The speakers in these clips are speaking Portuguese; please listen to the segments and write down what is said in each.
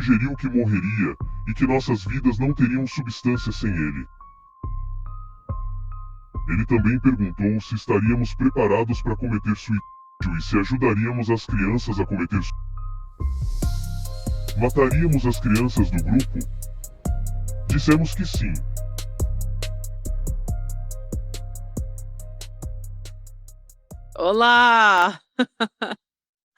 sugeriu que morreria e que nossas vidas não teriam substância sem ele. Ele também perguntou se estaríamos preparados para cometer suicídio e se ajudaríamos as crianças a cometer suicídio. Mataríamos as crianças do grupo? Dissemos que sim. Olá!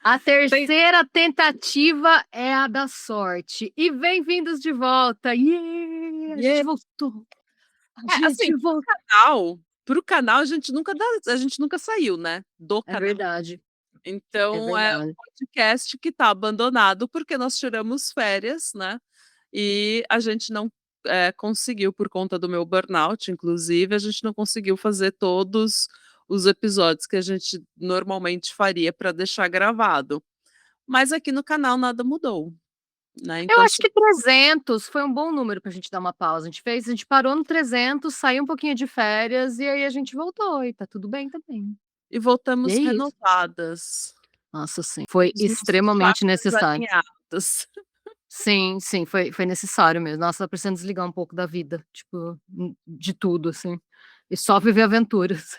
A terceira tentativa é a da sorte. E bem-vindos de volta. A gente voltou. Pro canal a gente nunca saiu, né? Do É canal. verdade. Então é um podcast que tá abandonado porque nós tiramos férias, né? E a gente não conseguiu, por conta do meu burnout, inclusive, a gente não conseguiu fazer todos os episódios que a gente normalmente faria para deixar gravado. Mas aqui no canal nada mudou, né? Eu Então, acho que 300 foi um bom número pra gente dar uma pausa. A gente parou no 300, saiu um pouquinho de férias e aí a gente voltou e tá tudo bem também. E voltamos E é isso. renovadas. Nossa, sim. Foi Os nossos extremamente chakras necessário. alinhados. Sim, foi necessário mesmo. Nossa, tá precisando desligar um pouco da vida, tipo, de tudo, assim. E só viver aventuras.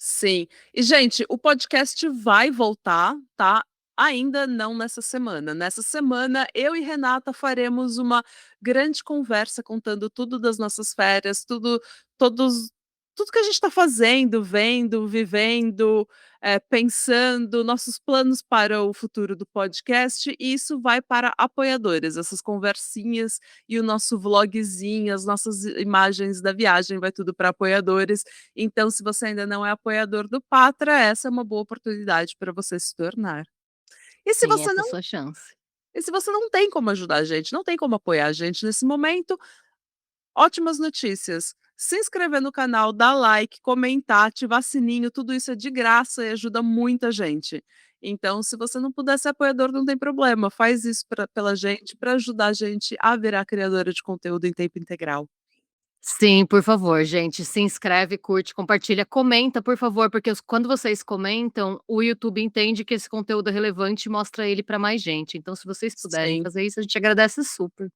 Sim. E, gente, o podcast vai voltar, tá? Ainda não nessa semana. Nessa semana, eu e Renata faremos uma grande conversa contando tudo das nossas férias, tudo que a gente está fazendo, vendo, vivendo, pensando, nossos planos para o futuro do podcast, e isso vai para apoiadores, essas conversinhas e o nosso vlogzinho, as nossas imagens da viagem, vai tudo para apoiadores. Então, se você ainda não é apoiador do Patra, essa é uma boa oportunidade para você se tornar. E se Sim, você essa é não a sua chance. e se você não tem como ajudar a gente, não tem como apoiar a gente nesse momento, ótimas notícias. Se inscrever no canal, dar like, comentar, ativar sininho, tudo isso é de graça e ajuda muita gente. Então, se você não puder ser apoiador, não tem problema, faz isso pela gente, para ajudar a gente a virar criadora de conteúdo em tempo integral. Sim, por favor, gente, se inscreve, curte, compartilha, comenta, por favor, porque quando vocês comentam, o YouTube entende que esse conteúdo é relevante e mostra ele para mais gente. Então, se vocês puderem Sim. fazer isso, a gente agradece super.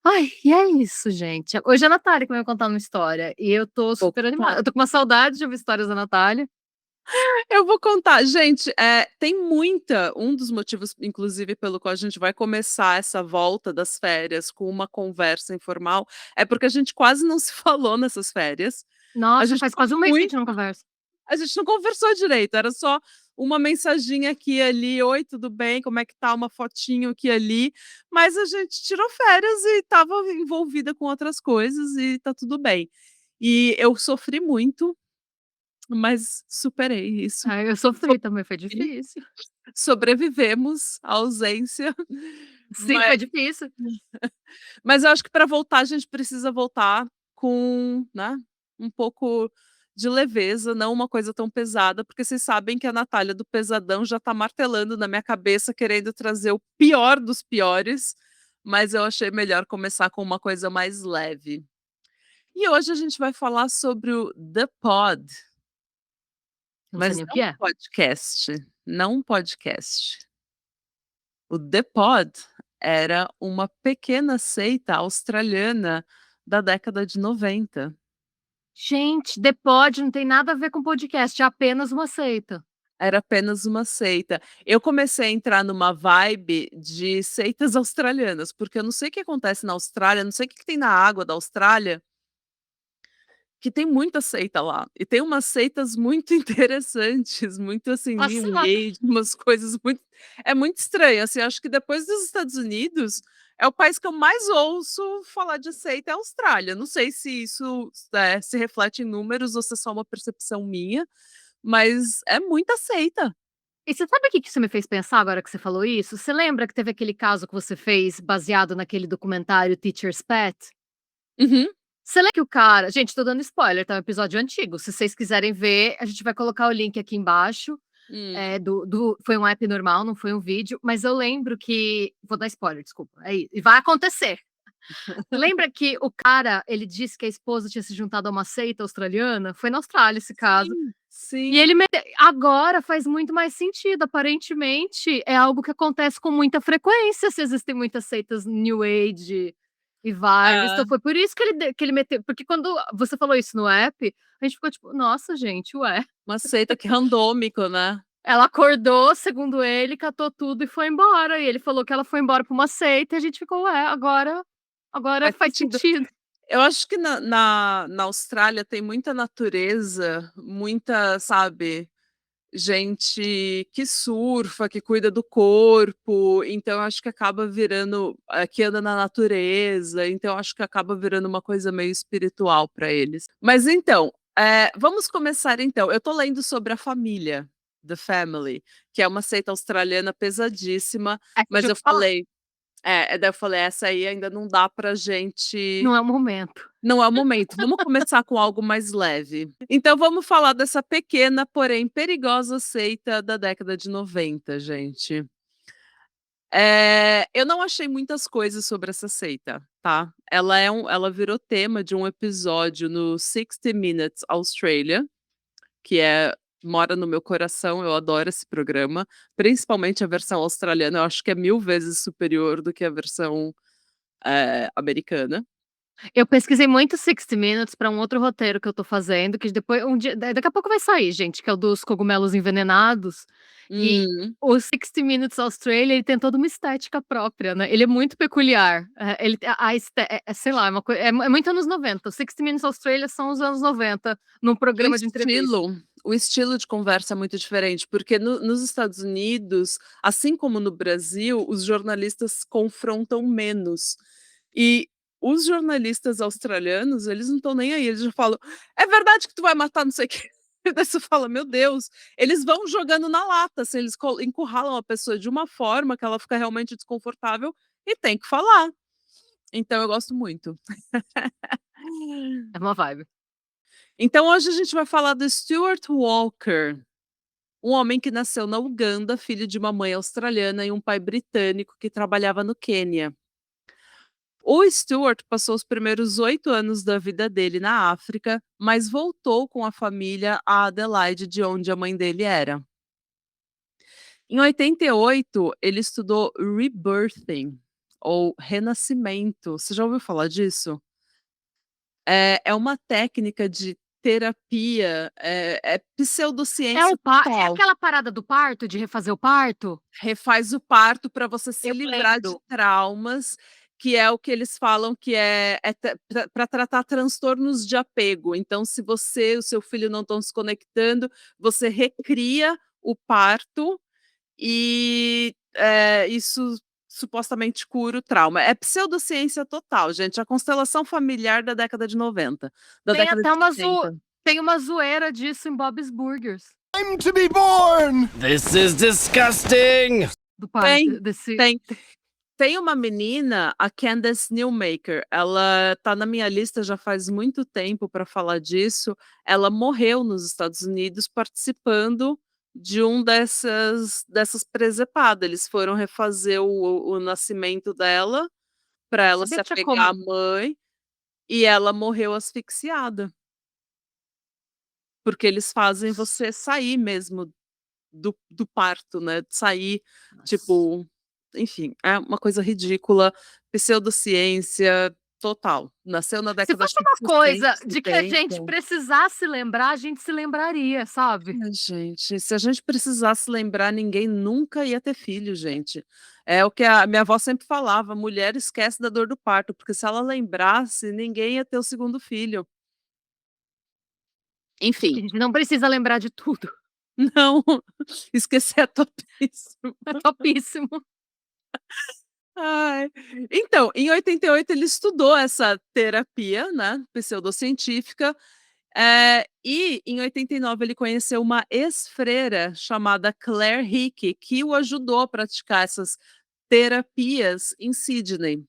Ai, e é isso, gente. Hoje é a Natália que vai contar uma história e eu tô super animada. Eu tô com uma saudade de ouvir histórias da Natália. Eu vou contar. Gente, tem um dos motivos, inclusive, pelo qual a gente vai começar essa volta das férias com uma conversa informal, é porque a gente quase não se falou nessas férias. A Nossa, gente faz ficou quase um mês que a gente não conversa. A gente não conversou direito, era só uma mensaginha aqui e ali: "Oi, tudo bem? Como é que tá?", uma fotinho aqui e ali, mas a gente tirou férias e estava envolvida com outras coisas e tá tudo bem. E eu sofri muito, mas superei isso. Ah, eu sofri também, foi difícil. Sobrevivemos à ausência, Sim, foi difícil. mas eu acho que para voltar a gente precisa voltar com, né, um pouco de leveza, não uma coisa tão pesada, porque vocês sabem que a Natália do pesadão já tá martelando na minha cabeça, querendo trazer o pior dos piores, mas eu achei melhor começar com uma coisa mais leve. E hoje a gente vai falar sobre o The Pod. Não sei Mas nem o não que é. podcast, não um podcast. O The Pod era uma pequena seita australiana da década de 90. Gente, The Pod não tem nada a ver com podcast, é apenas uma seita. Era apenas uma seita. Eu comecei a entrar numa vibe de seitas australianas, porque eu não sei o que acontece na Austrália, não sei o que que tem na água da Austrália, que tem muita seita lá. E tem umas seitas muito interessantes, muito assim, New Passada. Age, umas coisas muito. É muito estranho. Assim, acho que depois dos Estados Unidos, é o país que eu mais ouço falar de seita é a Austrália. Não sei se isso se reflete em números ou se é só uma percepção minha, mas é muita seita. E você sabe o que isso me fez pensar agora que você falou isso? Você lembra que teve aquele caso que você fez baseado naquele documentário Teacher's Pet? Uhum. Você lembra que o cara, gente, tô dando spoiler, tá? É um episódio antigo. Se vocês quiserem ver, a gente vai colocar o link aqui embaixo. Foi um app normal, não foi um vídeo, mas eu lembro que. Vou dar spoiler, desculpa. É isso. E vai acontecer. Lembra que o cara, ele disse que a esposa tinha se juntado a uma seita australiana? Foi na Austrália esse caso. Sim. E Sim. ele agora faz muito mais sentido, aparentemente é algo que acontece com muita frequência, se existem muitas seitas New Age e vibes, então É, foi por isso que ele meteu, porque quando você falou isso no app, a gente ficou tipo: "Nossa gente, ué". uma seita que randômico, né. Ela acordou, segundo ele, catou tudo e foi embora, e ele falou que ela foi embora pra uma seita e a gente ficou: "Ué, agora Faz faz sentido. sentido". Eu acho que na Austrália tem muita natureza, muita, sabe, gente que surfa, que cuida do corpo, então eu acho que acaba virando que anda na natureza, então eu acho que acaba virando uma coisa meio espiritual para eles. Mas então, vamos começar então, eu tô lendo sobre a família, The Family, que é uma seita australiana pesadíssima, É que mas deixa eu eu falar, falei daí eu falei: "Essa aí ainda não dá pra gente, não é o momento. não é o momento, vamos começar com algo mais leve". Então vamos falar dessa pequena, porém perigosa seita da década de 90, gente. Eu não achei muitas coisas sobre essa seita, tá. Ela virou tema de um episódio no 60 Minutes Australia, que mora no meu coração, eu adoro esse programa, principalmente a versão australiana, eu acho que é 1000 vezes superior do que a versão, americana. Eu pesquisei muito 60 Minutes pra um outro roteiro que eu tô fazendo, que depois um dia daqui a pouco vai sair, gente, que é o dos cogumelos envenenados, e Hum. o 60 Minutes Australia, ele tem toda uma estética própria, né, ele é muito peculiar, ele tem a esté sei lá, é uma coi é muito anos 90. O 60 Minutes Australia são os anos 90, num E programa de entrevista. o estilo de conversa é muito diferente, porque nos Estados Unidos, assim como no Brasil, os jornalistas confrontam menos. E os jornalistas australianos, eles não estão nem aí, eles já falam: "É verdade que tu vai matar não sei o quê?" Daí você fala: "Meu Deus", eles vão jogando na lata, assim, eles encurralam a pessoa de uma forma que ela fica realmente desconfortável e tem que falar. Então eu gosto muito. É uma vibe. Então hoje a gente vai falar do Stuart Walker. Um homem que nasceu na Uganda, filho de uma mãe australiana e um pai britânico que trabalhava no Quênia. O Stuart passou os primeiros 8 anos da vida dele na África, mas voltou com a família a Adelaide, de onde a mãe dele era. Em 88, ele estudou rebirthing, ou renascimento. Você já ouviu falar disso? É uma técnica de terapia, é pseudociência É total. aquela parada do parto, de refazer o parto? Refaz o parto para você se Eu livrar de lembro. traumas, que é o que eles falam que é pra tratar transtornos de apego. Então, se você e o seu filho não estão se conectando, você recria o parto e, isso supostamente cura o trauma. É pseudociência total, gente, a constelação familiar da década de 90, da Tem década de até uma 70. tem uma zoeira disso em Bob's Burgers, Time to be born! This is disgusting! do parto Tem, desse. tem. Tem uma menina, a Candace Newmaker, ela tá na minha lista já faz muito tempo para falar disso. Ela morreu nos Estados Unidos participando de dessas presepadas. Eles foram refazer o nascimento dela, para ela Sabia se que tinha apegar como à mãe, e ela morreu asfixiada, porque eles fazem você sair mesmo do parto, né, sair, nossa. tipo, enfim, é uma coisa ridícula, pseudociência total. Nasceu na Se década acho fosse que de uma 60, coisa de que a 70. gente precisasse lembrar, a gente se lembraria, sabe. Gente, se a gente precisasse lembrar, ninguém nunca ia ter filho, gente. É o que a minha avó sempre falava: "Mulher esquece da dor do parto", porque se ela lembrasse, ninguém ia ter o segundo filho. A Enfim, gente não precisa lembrar de tudo, não, esquecer é topíssimo. é topíssimo. Ai. Então, em 88 ele estudou essa terapia, né, pseudocientífica, e em 89 ele conheceu uma ex-freira chamada Claire Hickey, que o ajudou a praticar essas terapias em Sydney.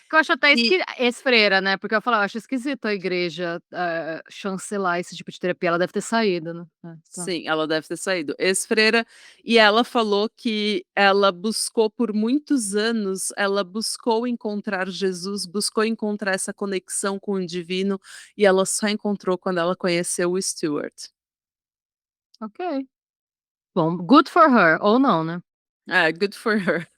Que eu acho até E ex-freira, né, porque eu ia falar, eu acho esquisito a igreja, chancelar esse tipo de terapia, ela deve ter saído, né. É, tá. sim, ela deve ter saído, ex-freira, e ela falou que ela buscou por muitos anos, ela buscou encontrar Jesus, buscou encontrar essa conexão com o divino, e ela só encontrou quando ela conheceu o Stuart. Ok. Bom, good for her, ou não, né? É, good for her.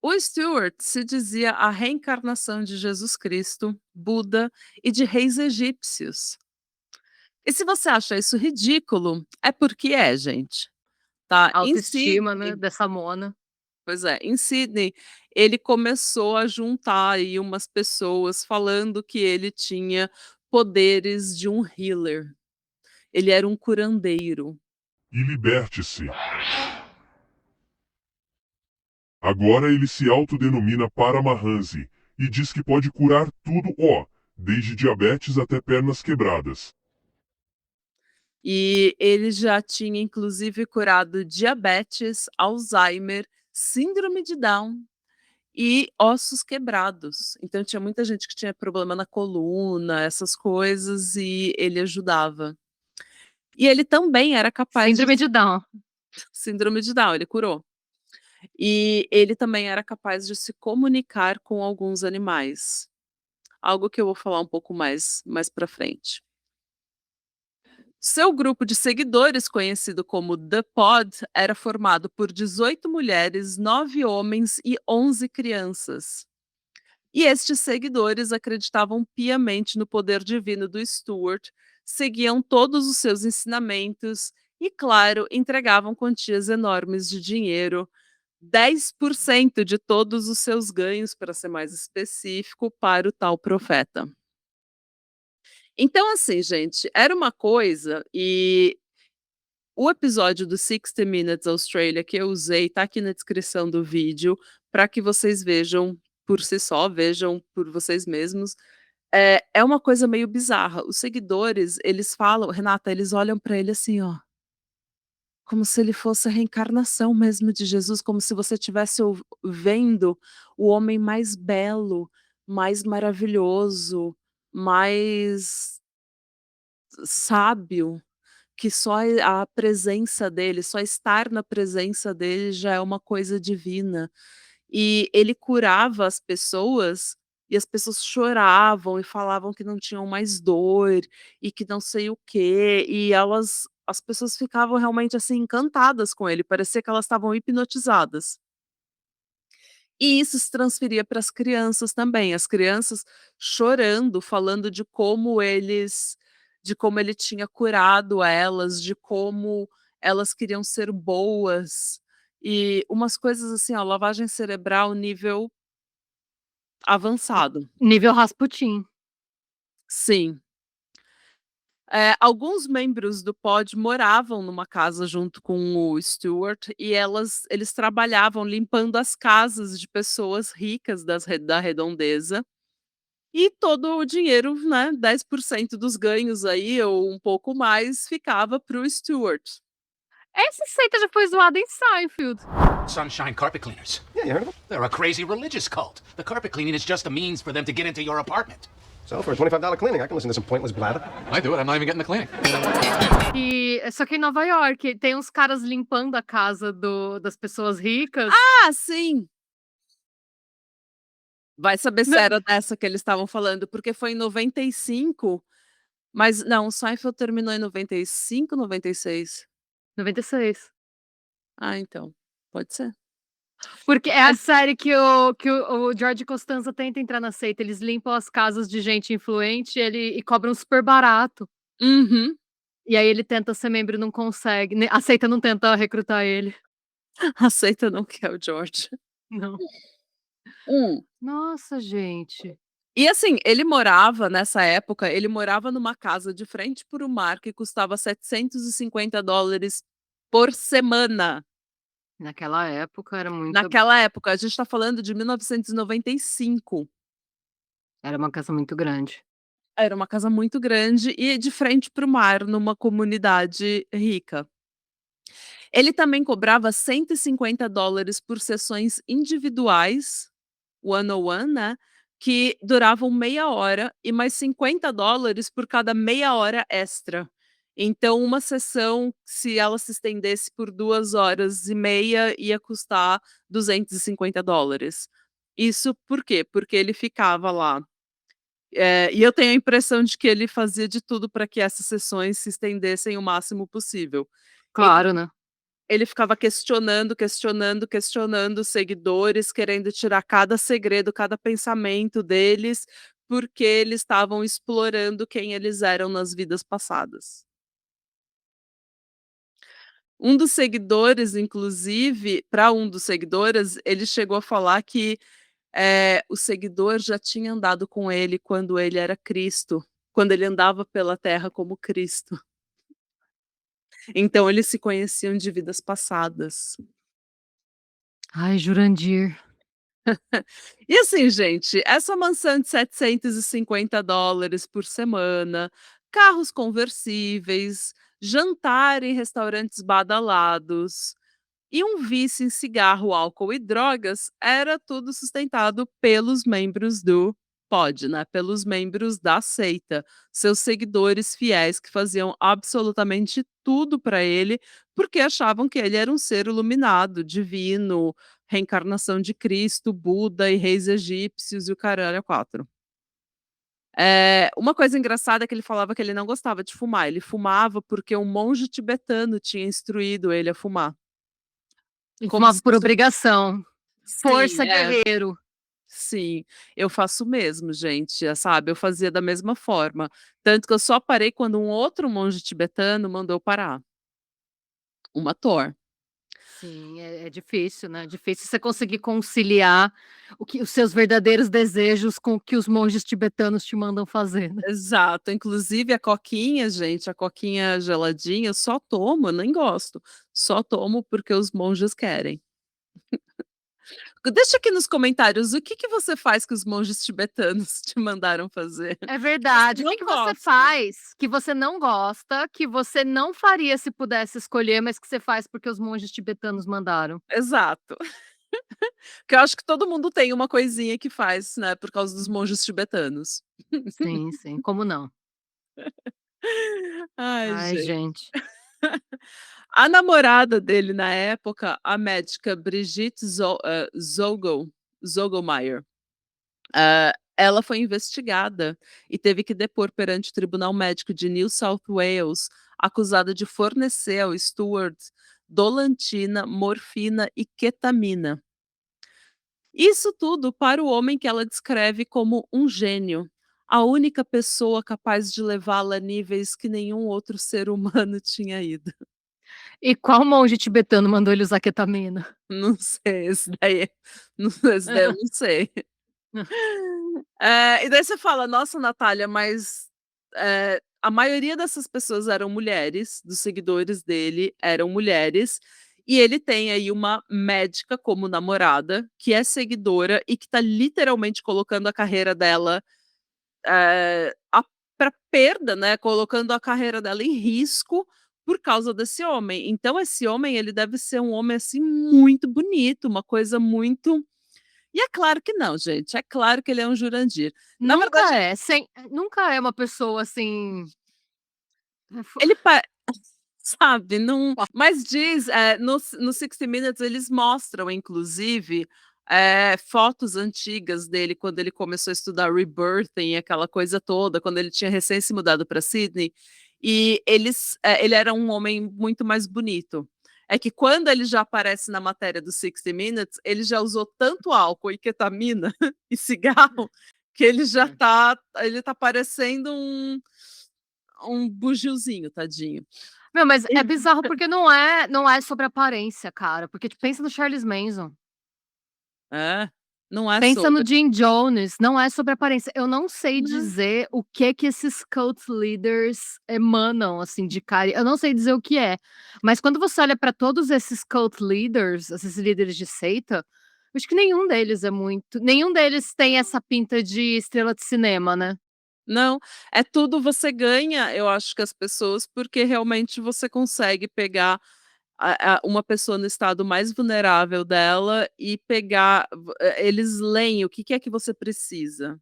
O Stuart se dizia a reencarnação de Jesus Cristo, Buda e de reis egípcios. E se você acha isso ridículo, é porque é, gente. Tá? Em Autoestima, né, Sydney, dessa mona. pois é, em Sydney, ele começou a juntar aí umas pessoas falando que ele tinha poderes de um healer. Ele era um curandeiro. E liberte-se. Agora ele se autodenomina Paramahansi e diz que pode curar tudo, desde diabetes até pernas quebradas. E ele já tinha inclusive curado diabetes, Alzheimer, síndrome de Down e ossos quebrados. Então tinha muita gente que tinha problema na coluna, essas coisas, e ele ajudava. E ele também era capaz de Síndrome de Down. síndrome de Down, ele curou. E ele também era capaz de se comunicar com alguns animais, algo que eu vou falar um pouco mais para frente. Seu grupo de seguidores, conhecido como The Pod, era formado por 18 mulheres, 9 homens e 11 crianças. E estes seguidores acreditavam piamente no poder divino do Stuart, seguiam todos os seus ensinamentos e, claro, entregavam quantias enormes de dinheiro, 10% de todos os seus ganhos, para ser mais específico, para o tal profeta. Então, assim, gente, era uma coisa, e o episódio do 60 Minutes Australia que eu usei tá aqui na descrição do vídeo, para que vocês vejam por si só, vejam por vocês mesmos. É uma coisa meio bizarra. Os seguidores, eles falam, Renata, eles olham para ele assim, ó, como se ele fosse a reencarnação mesmo de Jesus, como se você estivesse vendo o homem mais belo, mais maravilhoso, mais sábio, que só a presença dele, só estar na presença dele já é uma coisa divina. E ele curava as pessoas, e as pessoas choravam e falavam que não tinham mais dor, e que não sei o quê, e as pessoas ficavam realmente, assim, encantadas com ele, parecia que elas estavam hipnotizadas. E isso se transferia para as crianças também, as crianças chorando, falando de como ele tinha curado elas, de como elas queriam ser boas, e umas coisas assim, ó, lavagem cerebral nível avançado. Nível Rasputin. Sim. Alguns membros do pod moravam numa casa junto com o Stuart, e eles trabalhavam limpando as casas de pessoas ricas da redondeza, e todo o dinheiro, né, 10% dos ganhos aí, ou um pouco mais, ficava para o Stuart. Essa seita já foi zoada em Seinfeld. Sunshine carpet cleaners. Yeah, you heard of them? They're a crazy religious cult. The carpet cleaning is just a means for them to get into your apartment. So for a $25 cleaning, I can listen to some pointless blather. I do it. I'm not even getting the cleaning. Só que em Nova York tem uns caras limpando a casa das pessoas ricas. Ah, sim! Vai saber se Não. era dessa que eles estavam falando, porque foi em 95, mas não, o Seinfeld terminou em 95, 96? 96. Ah, então, pode ser. Porque é a série que o George Costanza tenta entrar na seita, eles limpam as casas de gente influente, e cobram super barato. Uhum. E aí ele tenta ser membro e não consegue, a seita não tenta recrutar ele. A seita não quer o George. Não. Nossa, gente. E assim, ele morava nessa época, ele morava numa casa de frente para o mar que custava $750 por semana. Naquela época era muito. Naquela época, a gente tá falando de 1995. Era uma casa muito grande. Era uma casa muito grande e de frente para o mar, numa comunidade rica. Ele também cobrava $150 por sessões individuais, one on one, né, que duravam meia hora, e mais $50 por cada meia hora extra. Então uma sessão, se ela se estendesse por 2 horas e meia, ia custar $250. Isso por quê? Porque ele ficava lá E eu tenho a impressão de que ele fazia de tudo para que essas sessões se estendessem o máximo possível. Ele Claro, né. ele ficava questionando, questionando, questionando os seguidores, querendo tirar cada segredo, cada pensamento deles, porque eles estavam explorando quem eles eram nas vidas passadas. Um dos seguidores, inclusive, para um dos seguidores, ele chegou a falar que, o seguidor já tinha andado com ele quando ele era Cristo, quando ele andava pela terra como Cristo. Então eles se conheciam de vidas passadas. Ai, Jurandir. E assim, gente, essa mansão de $750 por semana, carros conversíveis, jantar em restaurantes badalados e um vício em cigarro, álcool e drogas, era tudo sustentado pelos membros do pod, né, pelos membros da seita, seus seguidores fiéis que faziam absolutamente tudo para ele, porque achavam que ele era um ser iluminado, divino, reencarnação de Cristo, Buda e reis egípcios e o caralho a 4. Uma coisa engraçada é que ele falava que ele não gostava de fumar, ele fumava porque um monge tibetano tinha instruído ele a fumar. E Como fumava se por isso obrigação. sim, Força, guerreiro. sim, eu faço o mesmo, gente, sabe, eu fazia da mesma forma, tanto que eu só parei quando um outro monge tibetano mandou eu parar. Uma Tor. Sim, é difícil, né, difícil você conseguir conciliar os seus verdadeiros desejos com o que os monges tibetanos te mandam fazer, né. Exato, inclusive a coquinha, gente, a coquinha geladinha eu só tomo, eu nem gosto, só tomo porque os monges querem. Deixa aqui nos comentários o que que você faz que os monges tibetanos te mandaram fazer, É que você verdade. O que não que você gosta. faz que você não gosta, que você não faria se pudesse escolher, mas que você faz porque os monges tibetanos mandaram? Exato. Que eu acho que todo mundo tem uma coisinha que faz, né, por causa dos monges tibetanos. Sim, sim, como não? Ai, Ai, gente. gente. A namorada dele na época, a médica Brigitte Zogelmeyer, ela foi investigada e teve que depor perante o Tribunal Médico de New South Wales, acusada de fornecer ao Stewart dolantina, morfina e ketamina. Isso tudo para o homem que ela descreve como um gênio, a única pessoa capaz de levá-la a níveis que nenhum outro ser humano tinha ido. E qual monge tibetano mandou ele usar ketamina? Não sei, esse daí eu não sei. E daí você fala: "Nossa, Natália, mas, a maioria dessas pessoas eram mulheres, dos seguidores dele eram mulheres, e ele tem aí uma médica como namorada, que é seguidora e que tá literalmente colocando a carreira dela, a pra perda, né, colocando a carreira dela em risco por causa desse homem. Então esse homem, ele deve ser um homem, assim, muito bonito, uma coisa muito e é claro que não, gente, é claro que ele é um Jurandir. Na verdade, Nunca é uma pessoa assim. ele pa sabe, não mas diz, no 60 Minutes eles mostram inclusive, fotos antigas dele quando ele começou a estudar rebirthing, aquela coisa toda, quando ele tinha recém se mudado para Sydney, e ele era um homem muito mais bonito. É que quando ele já aparece na matéria do 60 Minutes, ele já usou tanto álcool e ketamina e cigarro, que É. ele tá parecendo um bugiozinho, tadinho. Meu, mas é bizarro porque não é sobre aparência, cara, porque, tipo, pensa no Charles Manson, É, não é pensa no sobre. Jim Jones, não é sobre aparência. Eu não sei Né. dizer o que esses cult leaders emanam, assim, de cari eu não sei dizer o que é, mas quando você olha pra todos esses cult leaders, esses líderes de seita, acho que nenhum deles tem essa pinta de estrela de cinema, né. Não, é tudo você ganha, eu acho que as pessoas, porque realmente você consegue pegar uma pessoa no estado mais vulnerável dela e pegar eles leem o que que é que você precisa.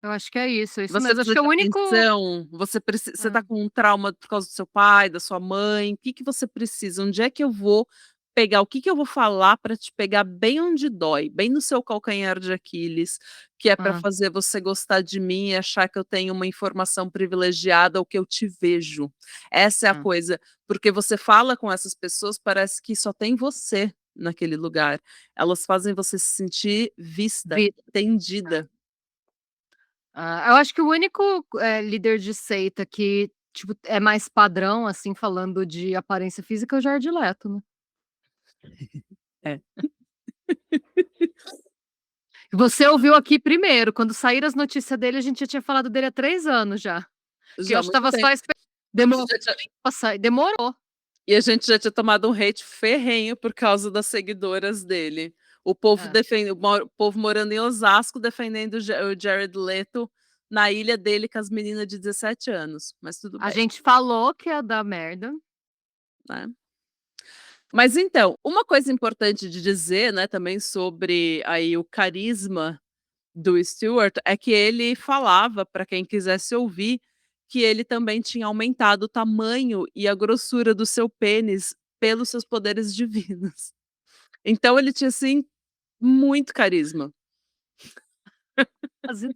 Eu acho que é isso Você mesmo. Acho precisa que é de o único. atenção, você tá É. com um trauma por causa do seu pai, da sua mãe, o que que você precisa? Onde é que eu vou pegar, o que que eu vou falar para te pegar bem onde dói, bem no seu calcanhar de Aquiles, que é para Hã, fazer você gostar de mim e achar que eu tenho uma informação privilegiada ou que eu te vejo. Essa é a hã. coisa, porque você fala com essas pessoas, parece que só tem você naquele lugar. Elas fazem você se sentir vista, Vi entendida. eu acho que o único, líder de seita que, tipo, é mais padrão, assim, falando de aparência física é o Jared Leto, né. É. Você ouviu aqui primeiro, quando saíram as notícias dele, a gente já tinha falado dele há 3 anos já, que Já eu há muito estava tempo. só demorou Já tinha pra sair, demorou. E a gente já tinha tomado um hate ferrenho por causa das seguidoras dele. O povo É. o povo morando em Osasco defendendo o Jared Leto na ilha dele com as meninas de 17 anos, mas tudo A bem, gente falou que ia dar merda. né. Mas então, uma coisa importante de dizer, né, também sobre aí o carisma do Stewart, é que ele falava, para quem quisesse ouvir, que ele também tinha aumentado o tamanho e a grossura do seu pênis pelos seus poderes divinos. Então ele tinha, assim, muito carisma. As id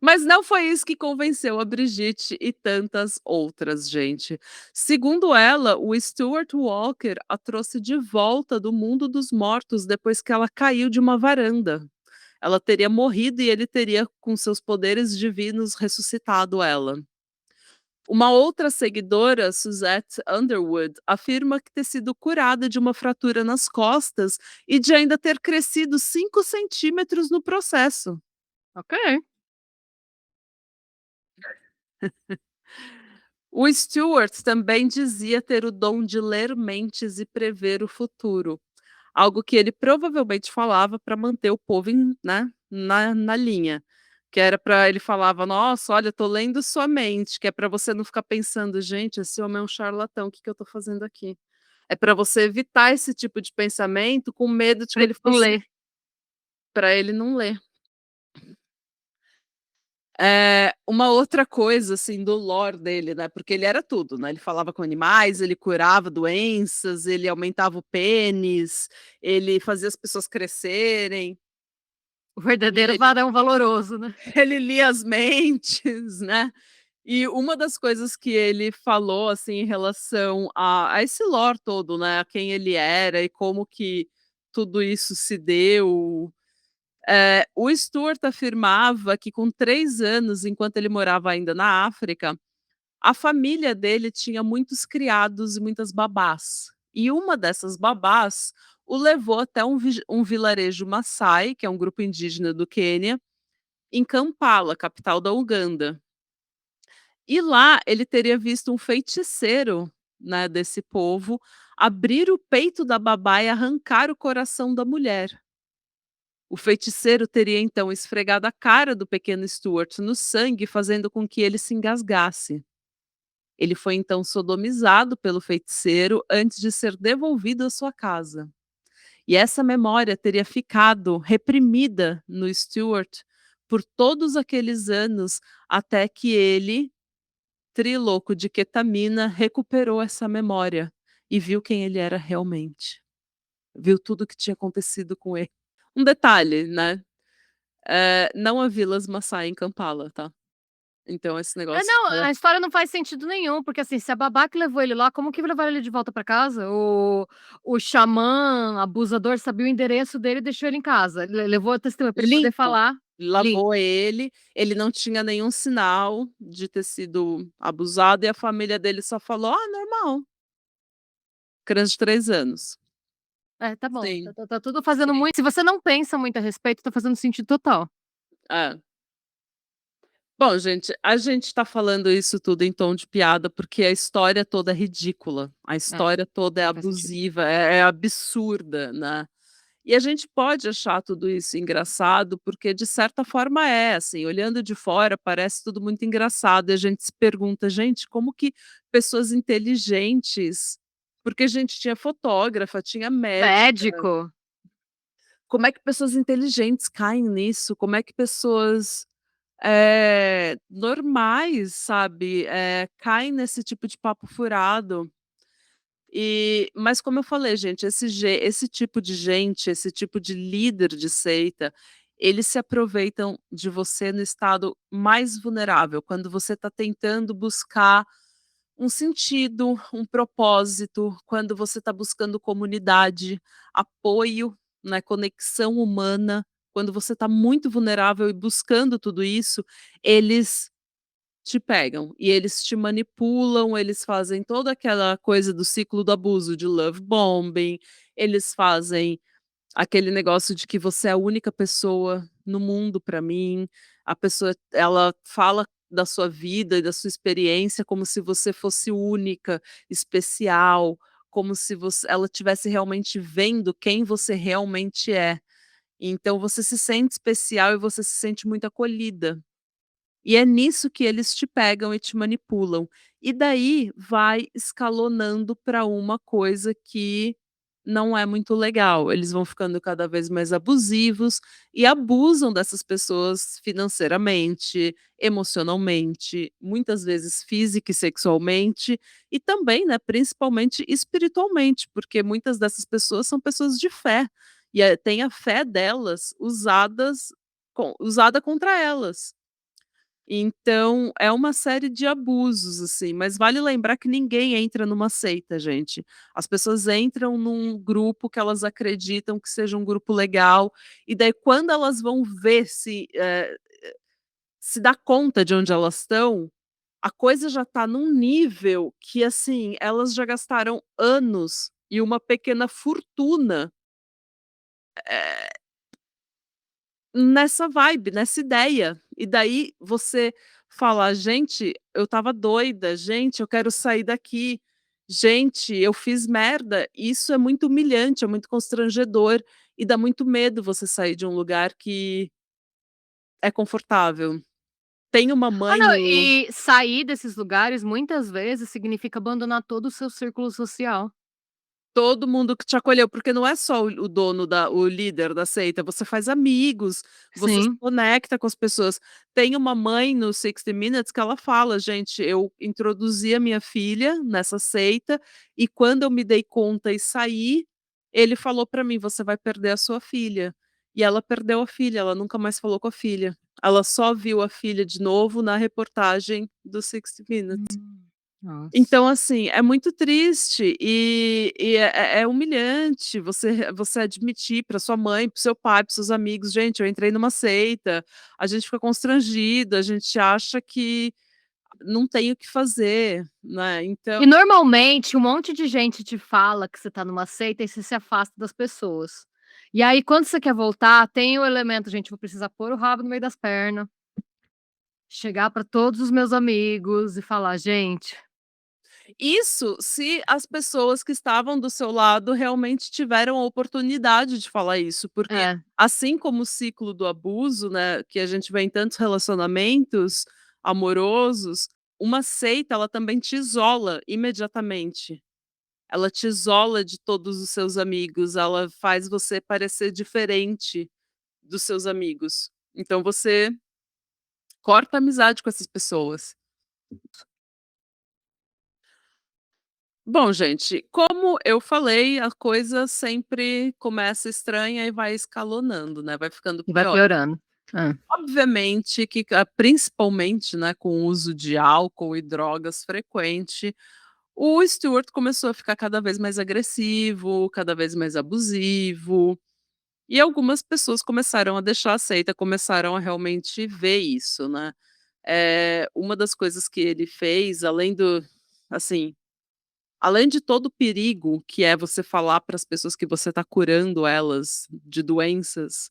Mas não foi isso que convenceu a Brigitte e tantas outras, gente. Segundo ela, o Stuart Walker a trouxe de volta do mundo dos mortos depois que ela caiu de uma varanda. Ela teria morrido e ele teria, com seus poderes divinos, ressuscitado ela. Uma outra seguidora, Suzette Underwood, afirma que ter sido curada de uma fratura nas costas e de ainda ter crescido 5 centímetros no processo. ok. O Stewart também dizia ter o dom de ler mentes e prever o futuro, algo que ele provavelmente falava para manter o povo né, na linha. Que era para ele falava: "Nossa, olha, tô lendo sua mente", que é para você não ficar pensando: "Gente, esse homem é um charlatão, o que que eu tô fazendo aqui?". É para você evitar esse tipo de pensamento com medo de que Pra ele ele não fosse ler. para ele não ler. Uma outra coisa, assim, do lore dele, né, porque ele era tudo, né, ele falava com animais, ele curava doenças, ele aumentava o pênis, ele fazia as pessoas crescerem, O verdadeiro ele varão valoroso, né. ele lia as mentes, né. E uma das coisas que ele falou, assim, em relação a esse lore todo, né, a quem ele era e como que tudo isso se deu. O Stuart afirmava que com 3 anos, enquanto ele morava ainda na África, a família dele tinha muitos criados e muitas babás. E uma dessas babás o levou até um vilarejo Maasai, que é um grupo indígena do Quênia, em Kampala, capital da Uganda. E lá ele teria visto um feiticeiro, né, desse povo, abrir o peito da babá e arrancar o coração da mulher. O feiticeiro teria então esfregado a cara do pequeno Stuart no sangue, fazendo com que ele se engasgasse. Ele foi então sodomizado pelo feiticeiro antes de ser devolvido à sua casa. E essa memória teria ficado reprimida no Stuart por todos aqueles anos, até que ele, trilouco de ketamina, recuperou essa memória e viu quem ele era realmente. Viu tudo o que tinha acontecido com ele. Um detalhe, né? Não há vilas Maasai em Kampala, tá. Então esse É, negócio não, de a história não faz sentido nenhum, porque, assim, se a babá que levou ele lá, como que vai levar ele de volta pra casa? O xamã abusador sabia o endereço dele e deixou ele em casa. Levou a testemunha pra ele poder limpo, falar. Limpo. lavou ele não tinha nenhum sinal de ter sido abusado e a família dele só falou: "Ah, normal, criança de 3 anos". É, tá bom, Sim, tá tudo fazendo muito, se você não pensa muito a respeito, tá fazendo sentido total. é. Bom, gente, a gente tá falando isso tudo em tom de piada, porque a história toda é ridícula, a É, história toda é não faz sentido. abusiva, é absurda, né. E a gente pode achar tudo isso engraçado, porque de certa forma é, assim, olhando de fora parece tudo muito engraçado e a gente se pergunta: "Gente, como que pessoas inteligentes", porque a gente tinha fotógrafa, tinha médica, Médico. como é que pessoas inteligentes caem nisso? Como é que pessoas, normais, sabe, caem nesse tipo de papo furado? Mas como eu falei, gente, esse tipo de gente, esse tipo de líder de seita, eles se aproveitam de você no estado mais vulnerável, quando você está tentando buscar um sentido, um propósito, quando você está buscando comunidade, apoio, né, conexão humana, quando você está muito vulnerável e buscando tudo isso, eles te pegam e eles te manipulam, eles fazem toda aquela coisa do ciclo do abuso, de love bombing, eles fazem aquele negócio de que você é a única pessoa no mundo para mim, a pessoa ela fala da sua vida e da sua experiência como se você fosse única, especial, como se ela tivesse realmente vendo quem você realmente é. Então você se sente especial e você se sente muito acolhida. E é nisso que eles te pegam e te manipulam. E daí vai escalonando para uma coisa que não é muito legal. Eles vão ficando cada vez mais abusivos e abusam dessas pessoas financeiramente, emocionalmente, muitas vezes física e sexualmente, e também, né, principalmente espiritualmente, porque muitas dessas pessoas são pessoas de fé. E tem a fé delas usada contra elas. Então, é uma série de abusos, assim, mas vale lembrar que ninguém entra numa seita, gente. As pessoas entram num grupo que elas acreditam que seja um grupo legal, e daí quando elas vão ver se dar conta de onde elas estão, a coisa já tá num nível que, assim, elas já gastaram anos e uma pequena fortuna, eh nessa vibe, nessa ideia. E daí você fala: "Gente, eu estava doida. Gente, eu quero sair daqui. Gente, eu fiz merda". Isso é muito humilhante, é muito constrangedor e dá muito medo você sair de um lugar que é confortável. Tem uma Ah, mãe não, no e sair desses lugares muitas vezes significa abandonar todo o seu círculo social. Todo mundo que te acolheu, porque não é só o dono o líder da seita, você faz amigos, você se Sim. conecta com as pessoas. Tem uma mãe no 60 Minutes que ela fala: "Gente, eu introduzi a minha filha nessa seita e quando eu me dei conta e saí, ele falou pra mim: 'Você vai perder a sua filha'". E ela perdeu a filha, ela nunca mais falou com a filha. Ela só viu a filha de novo na reportagem do 60 Minutes. Nossa. Então, assim, é muito triste e é humilhante você admitir para sua mãe, para o seu pai, para seus amigos: "Gente, eu entrei numa seita". A gente fica constrangido, a gente acha que não tem o que fazer, né, então E normalmente um monte de gente te fala que você tá numa seita e você se afasta das pessoas. E aí quando você quer voltar, tem o elemento: "Gente, vou precisar pôr o rabo no meio das pernas, chegar pra todos os meus amigos e falar: 'Gente'". isso se as pessoas que estavam do seu lado realmente tiveram a oportunidade de falar isso, porque É. assim como o ciclo do abuso, né, que a gente vê em tantos relacionamentos amorosos, uma seita ela também te isola imediatamente. Ela te isola de todos os seus amigos, ela faz você parecer diferente dos seus amigos. Então você corta a amizade com essas pessoas. Bom, gente, como eu falei, a coisa sempre começa estranha e vai escalonando, né, vai ficando E vai pior. piorando. Hã. Obviamente que principalmente, né, com o uso de álcool e drogas frequente, o Stewart começou a ficar cada vez mais agressivo, cada vez mais abusivo, e algumas pessoas começaram a deixar a seita, começaram a realmente ver isso, né. Uma das coisas que ele fez, assim, além de todo o perigo que é você falar para as pessoas que você está curando elas de doenças,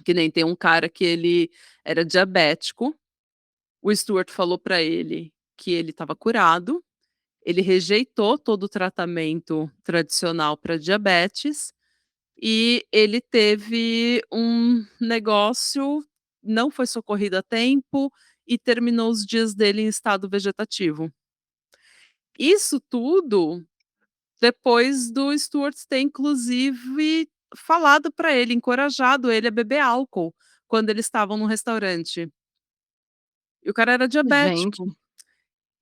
que nem tem um cara que ele era diabético, o Stewart falou para ele que ele estava curado, ele rejeitou todo o tratamento tradicional para diabetes, e ele teve um negócio, não foi socorrido a tempo e terminou os dias dele em estado vegetativo. Isso tudo depois do Stewart ter inclusive falado para ele, encorajado ele a beber álcool, quando eles estavam no restaurante. E o cara era Gente. diabético.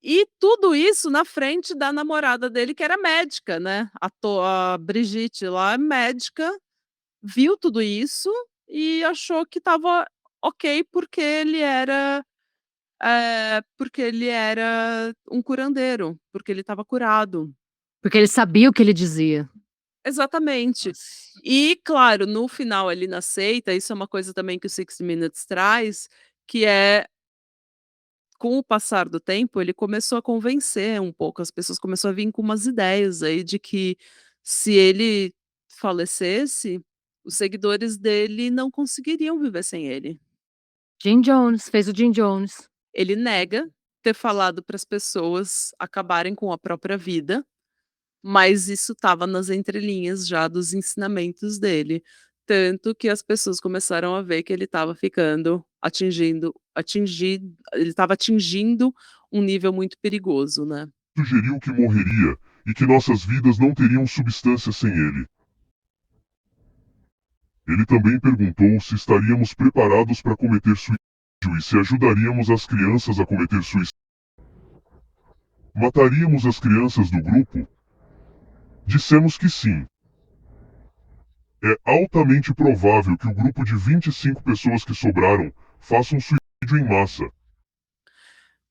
E tudo isso na frente da namorada dele, que era médica, né, a Brigitte lá é médica, viu tudo isso e achou que estava ok, porque ele era um curandeiro, porque ele estava curado. Porque ele sabia o que ele dizia. Exatamente. Nossa. E claro, no final ali na seita, isso é uma coisa também que o 60 Minutes traz, que é, com o passar do tempo, ele começou a convencer um pouco, as pessoas começou a vir com umas ideias aí de que se ele falecesse, os seguidores dele não conseguiriam viver sem ele. Jim Jones, fez o Jim Jones. Ele nega ter falado para as pessoas acabarem com a própria vida, mas isso estava nas entrelinhas já dos ensinamentos dele, tanto que as pessoas começaram a ver que ele estava ele estava atingindo um nível muito perigoso, né. Sugeriu que morreria e que nossas vidas não teriam substância sem ele. Ele também perguntou se estaríamos preparados para cometer suicídio e se ajudaríamos as crianças a cometer suicídio. Mataríamos as crianças do grupo? Dissemos que sim. É altamente provável que o grupo de 25 pessoas que sobraram faça um suicídio em massa.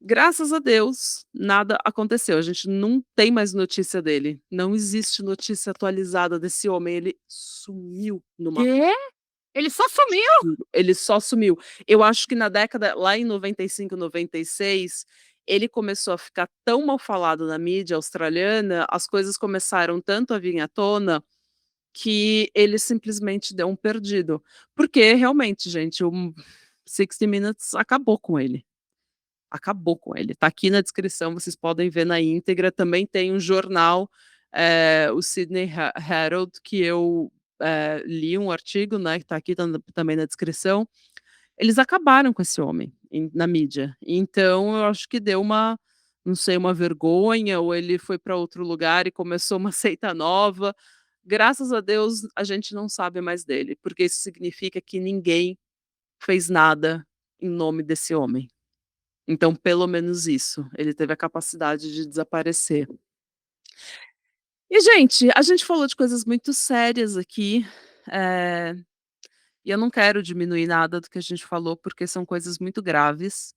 Graças a Deus, nada aconteceu, a gente não tem mais notícia dele, não existe notícia atualizada desse homem, ele sumiu numa Quê? Ele só sumiu? ele só sumiu. Eu acho que na década lá em 95, 96, ele começou a ficar tão mal falado na mídia australiana, as coisas começaram tanto a vir à tona, que ele simplesmente deu um perdido. Porque realmente, gente, o 60 Minutes acabou com ele. Acabou com ele. Tá aqui na descrição, vocês podem ver na íntegra. Também tem um jornal, o Sydney Herald, que eu, li um artigo, né, que tá aqui também na descrição. Eles acabaram com esse homem na mídia. Então eu acho que deu uma, não sei, uma vergonha, ou ele foi para outro lugar e começou uma seita nova. Graças a Deus, a gente não sabe mais dele, porque isso significa que ninguém fez nada em nome desse homem. Então, pelo menos isso, ele teve a capacidade de desaparecer. E, gente, a gente falou de coisas muito sérias aqui, eh, e eu não quero diminuir nada do que a gente falou, porque são coisas muito graves,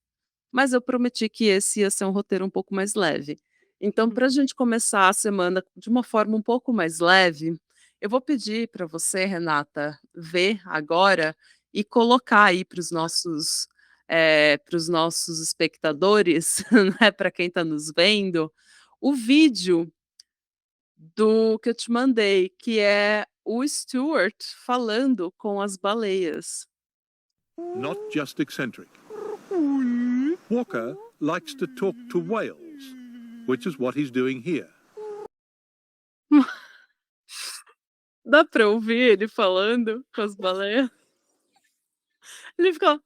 mas eu prometi que esse ia ser um roteiro um pouco mais leve. Então, para a gente começar a semana de uma forma um pouco mais leve, eu vou pedir para você, Renata, ver agora e colocar aí para os nossos espectadores, né, para quem está nos vendo, o vídeo do que eu te mandei, que é o Stewart falando com as baleias. Not just eccentric. Walker likes to talk to whales, which is what he's doing here. Dá pra ouvir ele falando com as baleias? Ele fica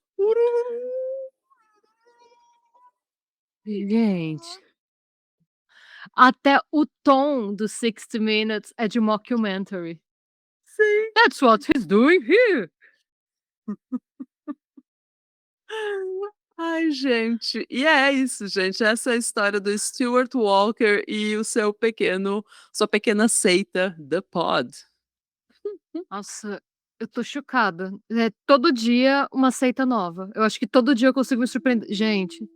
Gente, até o tom do 60 Minutes é de mockumentary. sim. That's what he's doing here. Ai, gente, e é isso, gente, essa é a história do Stewart Walker e o seu pequeno sua pequena seita, The Pod. Nossa, eu tô chocada. É todo dia uma seita nova. Eu acho que todo dia eu consigo me surpreender. Gente,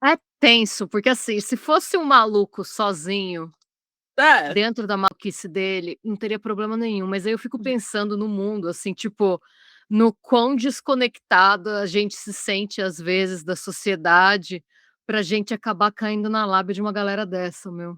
é tenso, porque assim, se fosse um maluco sozinho, É, dentro da maluquice dele, não teria problema nenhum, mas aí eu fico pensando no mundo, assim, tipo, no quão desconectado a gente se sente às vezes da sociedade, pra gente acabar caindo na lábia de uma galera dessa, meu.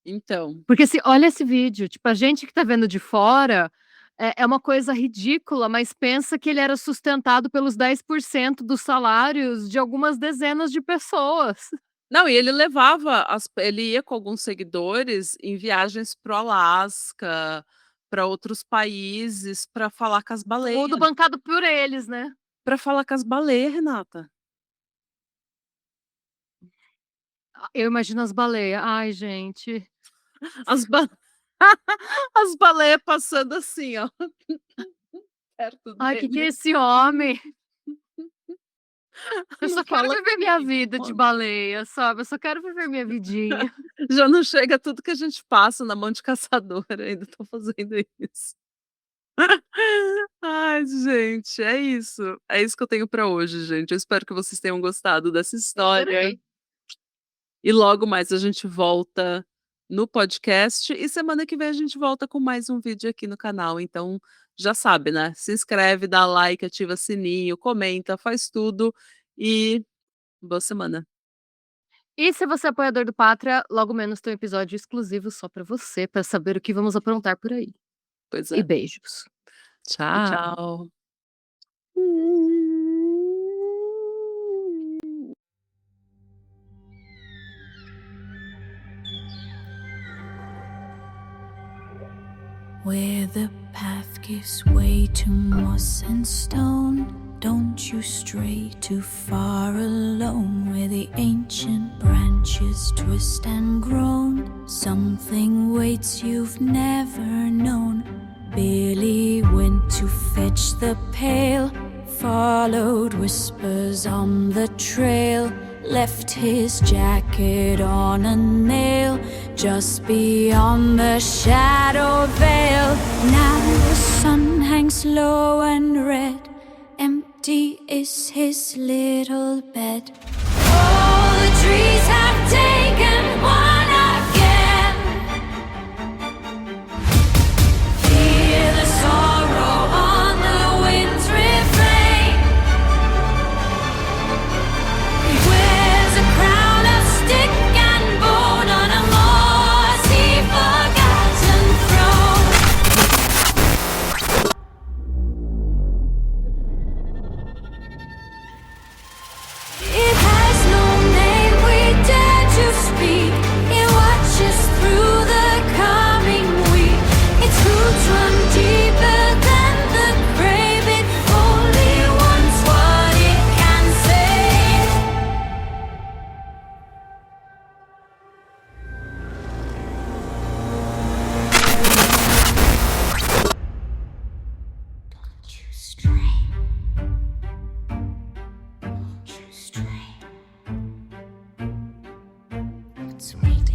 então, Porque se olha esse vídeo, tipo, a gente que tá vendo de fora, é uma coisa ridícula, mas pensa que ele era sustentado pelos 10% dos salários de algumas dezenas de pessoas. não, e ele ia com alguns seguidores em viagens para o Alasca, para outros países, para falar com as baleias, Tudo bancado por eles, né. para falar com as baleias, Renata. Eu imagino as baleias. Ai, gente. As ba as baleias passando assim, ó. perto Ai, que é dele. esse homem? Eu Não só quero fala viver minha comigo, vida de mano. baleia, sabe, eu só quero viver minha vidinha. Já não chega tudo que a gente passa na mão de caçador, ainda tô fazendo isso. Ai, gente, é isso. É isso que eu tenho pra hoje, gente. Eu espero que vocês tenham gostado dessa história. Adorei. E logo mais a gente volta no podcast e semana que vem a gente volta com mais um vídeo aqui no canal. Então, já sabe, né? Se inscreve, dá like, ativa sininho, comenta, faz tudo e boa semana. E se você é apoiador do Pátria, logo menos tem um episódio exclusivo só pra você, pra saber o que vamos aprontar por aí. Pois E é. beijos. Tchau. Where the path gives way to moss and stone, don't you stray too far alone. Where the ancient branches twist and groan, something waits you've never known. Billy went to fetch the pail, followed whispers on the trail, left his jacket on a nail just beyond the shadow veil. Now the sun hangs low and red, empty is his little bed. All the trees have taken one again. Hear the sorrow on the wind's refrain. He wears a crown of stick and bone on a mossy forgotten throne. It has no name we dare to speak. It watches through the coming week. Its roots run deeper than the grave. It only wants what it can save. Don't you stray. Don't you stray. It's sweet.